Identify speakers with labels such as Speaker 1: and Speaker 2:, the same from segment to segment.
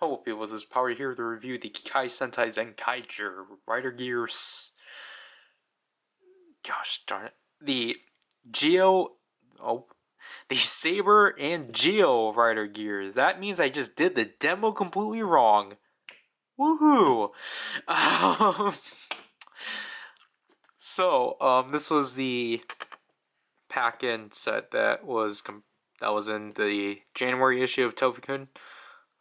Speaker 1: Hello people, this is Power here to review the Kikai Sentai Zenkaiger Rider Gears. Gosh darn it. The Saber and Geo Rider Gears. That means I just did the demo completely wrong. Woohoo! This was the pack-in set that was in the January issue of Tofukun.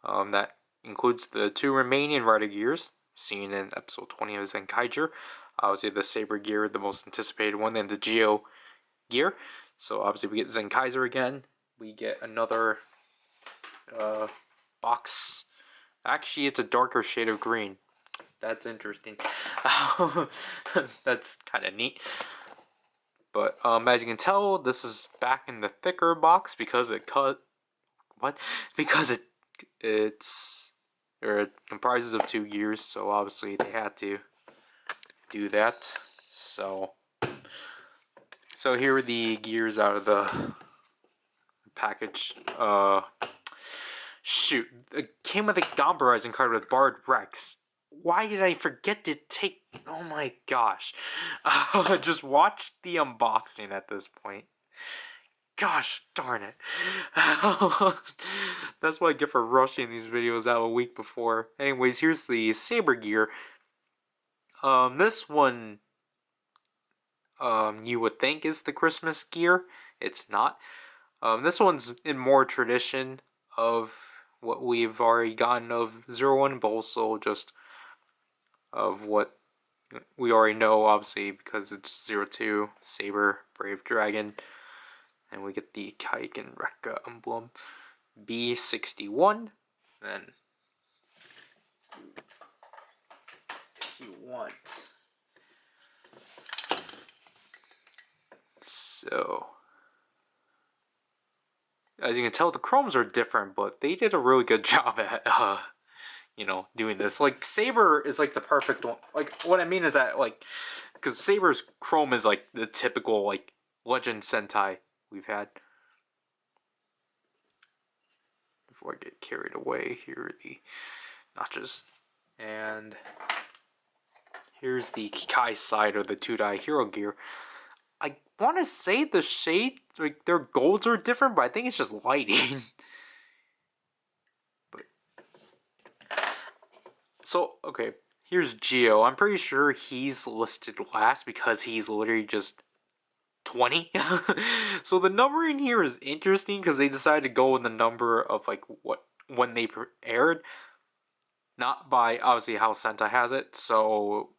Speaker 1: That includes the two remaining Rider Gears, seen in episode 20 of Zenkaiger. Obviously the Saber gear, the most anticipated one, and the Geo gear. So obviously we get Zenkaiger again. We get another box. Actually, it's a darker shade of green. That's interesting. That's kind of neat. But as you can tell, this is back in the thicker box because it comprises of 2 gears, so obviously they had to do that. So here are the gears out of the package. Shoot, it came with a Gombarizing card with Bard Rex. Why did I forget to take? Oh my gosh! Just watch the unboxing at this point. Gosh darn it. That's what I get for rushing these videos out a week before. Anyways, here's the Saber gear. This one, you would think is the Christmas gear. It's not. This one's in more tradition of what we've already gotten of 01, but also just of what we already know, obviously, because it's 02, Saber, Brave Dragon. And we get the Kikai and Rekka emblem. B61. Then, if you want. So, as you can tell, the chromes are different, but they did a really good job at, doing this. Like, Saber is like the perfect one. Like, what I mean is that, like, because Saber's chrome is like the typical, like, Legend Sentai we've had. Before I get carried away, here are the notches. And here's the Kikai side of the 2-die hero gear. I want to say the shade, like their golds are different, but I think it's just lighting. Okay, here's Geo. I'm pretty sure he's listed last because he's literally just 20. So the numbering here is interesting because they decided to go with the number of like when they aired, not by obviously how Sentai has it. So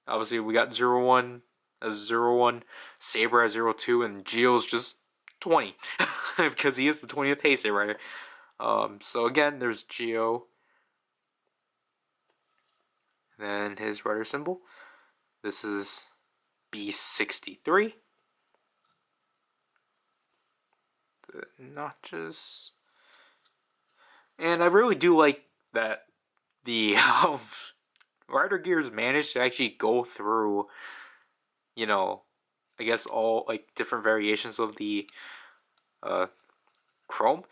Speaker 1: obviously we got 01 as 01, Saber as 02, and Geo's just 20 because he is the 20th Heisei Rider. So again, there's Geo, and then his rider symbol. This is B63. The notches, and I really do like that the Rider Gears managed to actually go through, I guess all like different variations of the chrome.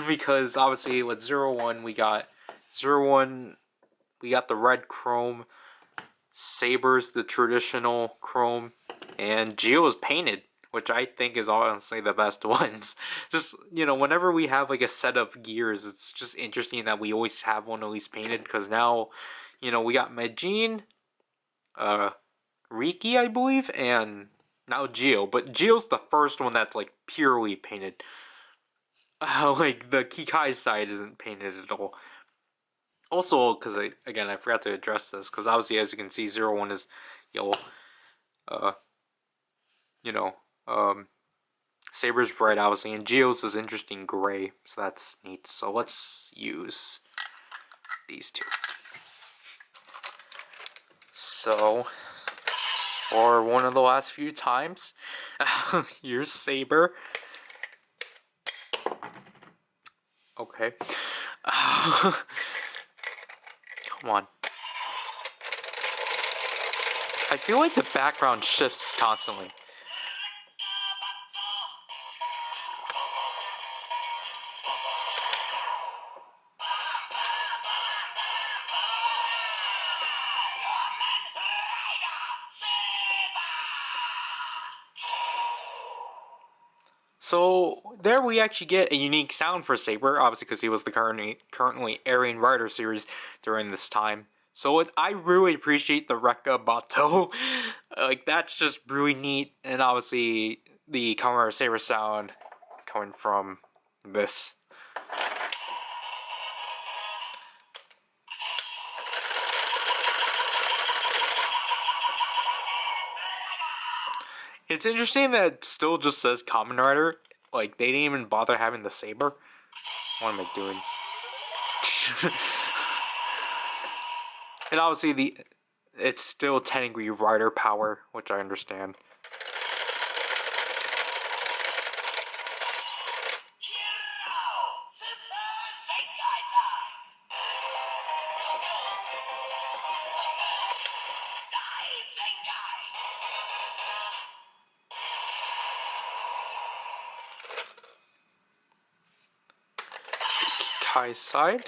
Speaker 1: Because obviously with 01 we got the red chrome, Saber's the traditional chrome, and Geo is painted, which I think is honestly the best ones. Just, whenever we have like a set of gears, it's just interesting that we always have one at least painted, because now, we got Majin, Riki, I believe, and now Geo. But Geo's the first one that's like purely painted. Like the Kikai side isn't painted at all. Also, because I forgot to address this, because obviously as you can see, 01 is yellow. Saber's red, obviously, and Geo's is interesting gray, so that's neat. So let's use these two. So, for one of the last few times, here's Saber. Okay. Come on. I feel like the background shifts constantly. So there we actually get a unique sound for Saber, obviously because he was the currently airing Rider series during this time. So I really appreciate the Rekka Bato. Like, that's just really neat. And obviously the Kamen Rider Saber sound coming from this. It's interesting that it still just says Kamen Rider. Like, they didn't even bother having the Saber. What am I doing? And obviously it's still technically Rider power, which I understand. Kikai side.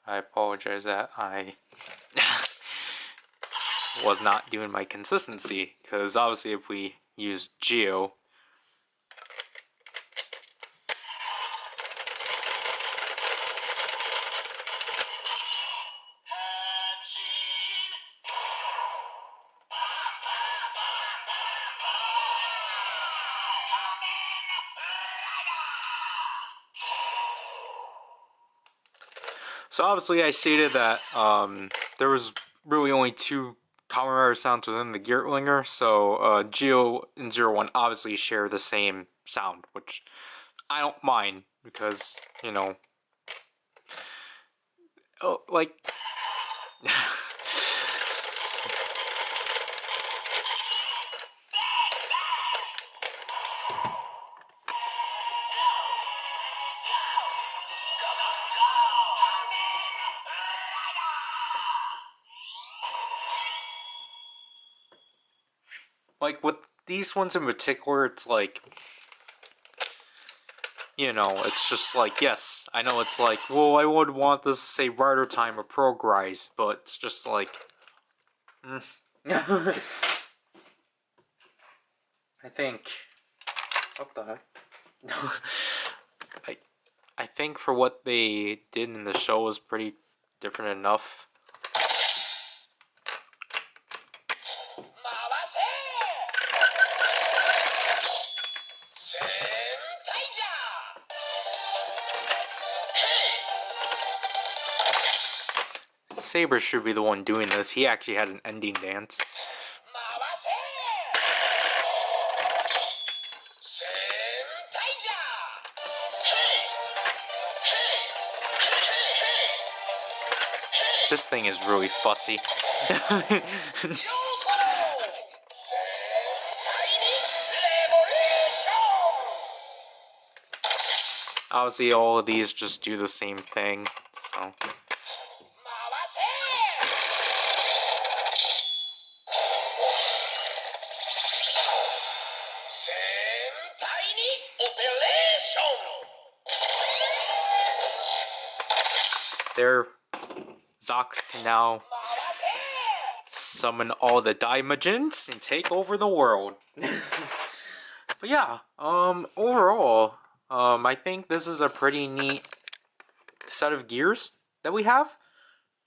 Speaker 1: I apologize that I was not doing my consistency, because obviously if we use Geo, so obviously I stated that there was really only two Kamen Rider sounds within the Geartlinger, so Geo and 01 obviously share the same sound, which I don't mind, because, you know, like, like with these ones in particular, it's like, you know, it's just like, yes, I know it's like, well, I would want this to say Rider Time or Progrise, but it's just like, I think, what the heck? I think for what they did in the show was pretty different enough. Saber should be the one doing this. He actually had an ending dance. This thing is really fussy. Obviously, all of these just do the same thing, so. There, Zox can now summon all the Daimajins and take over the world. But yeah, overall, I think this is a pretty neat set of gears that we have,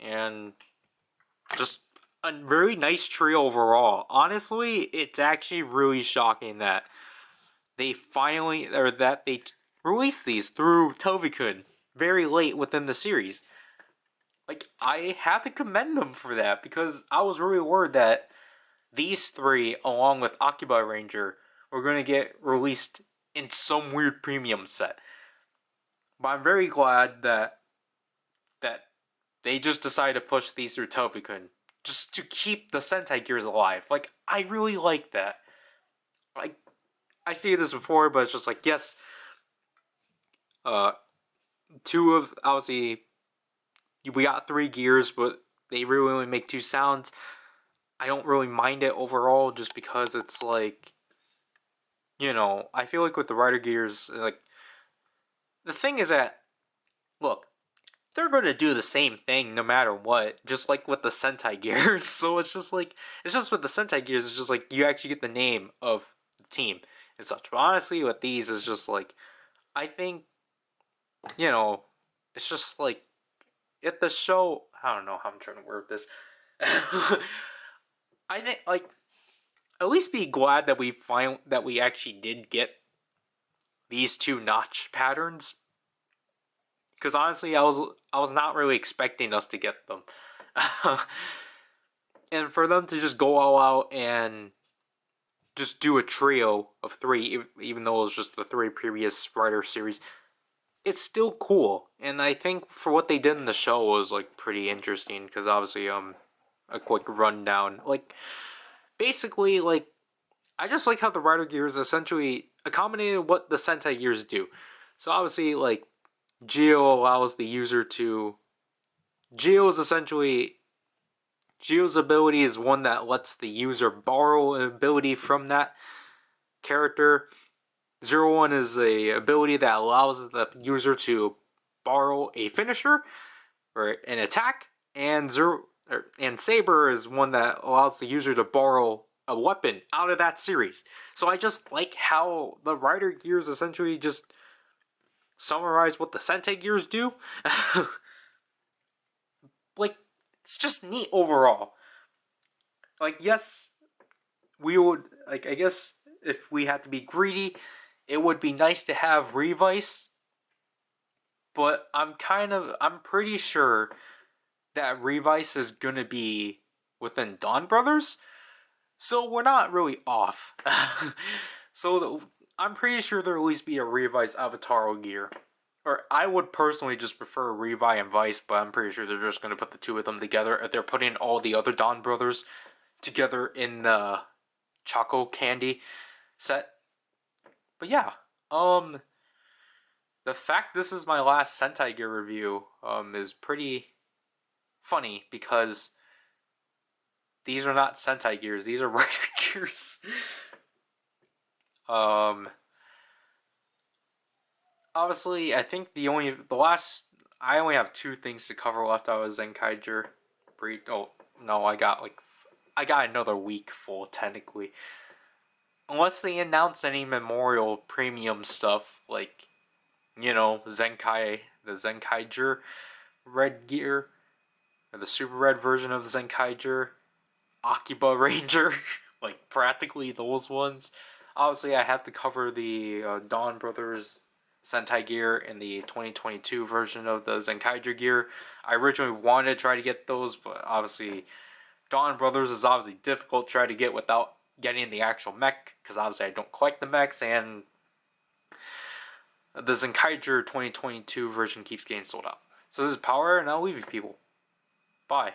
Speaker 1: and just a very nice trio overall. Honestly, it's actually really shocking that they finally, or that they released these through Tovikun very late within the series. Like, I have to commend them for that, because I was really worried that these three, along with Akiba Ranger, were going to get released in some weird premium set. But I'm very glad that they just decided to push these through Tofikun just to keep the Sentai gears alive. Like, I really like that. Like, I stated this before, but it's just like, yes, uh, two of, obviously, we got 3 gears, but they really only make 2 sounds. I don't really mind it overall, just because it's like, I feel like with the Rider gears, like, the thing is that, look, they're going to do the same thing no matter what, just like with the Sentai gears. So it's just like, it's just with the Sentai gears, it's just like you actually get the name of the team and such. But honestly, with these, it's just like, I think, it's just like, if the show, I don't know how I'm trying to word this. I think, like, at least be glad that we actually did get these 2 notch patterns. Because honestly, I was not really expecting us to get them. And for them to just go all out and just do a trio of 3, even though it was just the 3 previous Rider series, it's still cool. And I think for what they did in the show was like pretty interesting, because obviously a quick rundown, like, basically, like, I just like how the Rider gears essentially accommodated what the Sentai gears do. So obviously, like, Geo allows the user to, Geo's essentially, Geo's ability is one that lets the user borrow an ability from that character. 01 is a ability that allows the user to borrow a finisher or an attack, and Saber is one that allows the user to borrow a weapon out of that series. So I just like how the Rider gears essentially just summarize what the Sentai gears do. Like, it's just neat overall. Like, yes, we would, like, I guess if we had to be greedy, it would be nice to have Revice, but I'm pretty sure that Revice is gonna be within Dawn Brothers, so we're not really off. I'm pretty sure there'll at least be a Revice Avatar gear. Or I would personally just prefer Revi and Vice, but I'm pretty sure they're just going to put the 2 of them together. If they're putting all the other Dawn Brothers together in the Choco Candy set. But yeah, the fact this is my last Sentai Gear review is pretty funny, because these are not Sentai Gears, these are Rider Gears. Obviously, I think I only have 2 things to cover left out of Zenkaiger. Oh no, I got another week full technically. Unless they announce any memorial premium stuff, like, the Zenkaiger Red Gear, or the Super Red version of the Zenkaiger, Akiba Ranger, like, practically those ones. Obviously, I have to cover the Dawn Brothers Sentai gear and the 2022 version of the Zenkaiger gear. I originally wanted to try to get those, but obviously Dawn Brothers is obviously difficult to try to get without getting the actual mech, because obviously I don't collect the mechs, and the Zenkaiger 2022 version keeps getting sold out. So this is Power, and I'll leave you people. Bye.